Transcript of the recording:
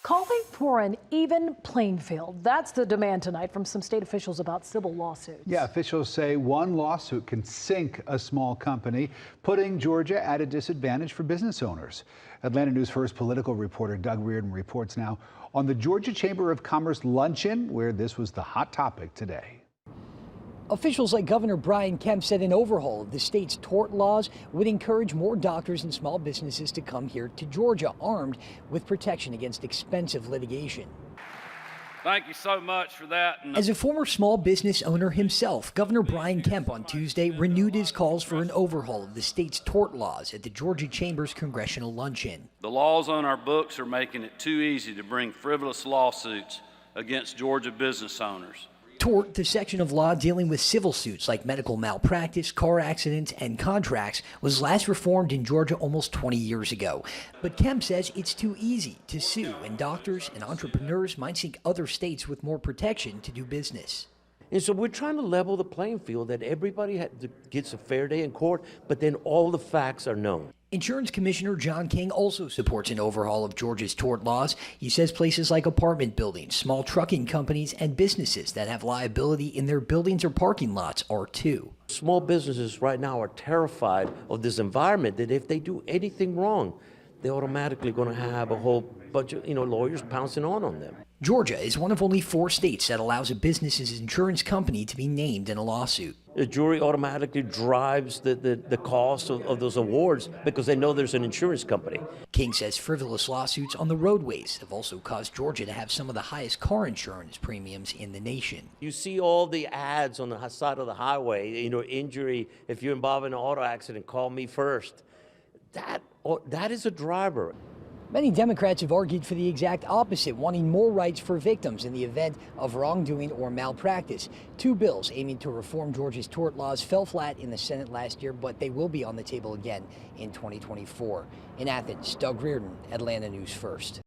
Calling for an even playing field. That's the demand tonight from some state officials about civil lawsuits. Yeah, officials say one lawsuit can sink a small company, putting Georgia at a disadvantage for business owners. Atlanta News First political reporter Doug Reardon reports now on the Georgia Chamber of Commerce luncheon, where this was the hot topic today. Officials like Governor Kemp said an overhaul of the state's tort laws would encourage more doctors and small businesses to come here to Georgia, armed with protection against expensive litigation. Thank you so much for that. As a former small business owner himself, Governor Kemp on Tuesday renewed his calls for an overhaul of the state's tort laws at the Georgia Chamber's congressional luncheon. The laws on our books are making it too easy to bring frivolous lawsuits against Georgia business owners. Tort, the section of law dealing with civil suits like medical malpractice, car accidents, and contracts, was last reformed in Georgia almost 20 years ago. But Kemp says it's too easy to sue, and doctors and entrepreneurs might seek other states with more protection to do business. And so we're trying to level the playing field, that everybody gets a fair day in court, but then all the facts are known. Insurance Commissioner John King also supports an overhaul of Georgia's tort laws. He says places like apartment buildings, small trucking companies, and businesses that have liability in their buildings or parking lots are too. Small businesses right now are terrified of this environment, that if they do anything wrong, they're automatically going to have a whole bunch of lawyers pouncing on them. Georgia is one of only 4 states that allows a business's insurance company to be named in a lawsuit. The jury automatically drives the cost of those awards because they know there's an insurance company. King says frivolous lawsuits on the roadways have also caused Georgia to have some of the highest car insurance premiums in the nation. You see all the ads on the side of the highway, injury, if you're involved in an auto accident, call me first. That is a driver. Many Democrats have argued for the exact opposite, wanting more rights for victims in the event of wrongdoing or malpractice. 2 bills aiming to reform Georgia's tort laws fell flat in the Senate last year, but they will be on the table again in 2024. In Athens, Doug Reardon, Atlanta News First.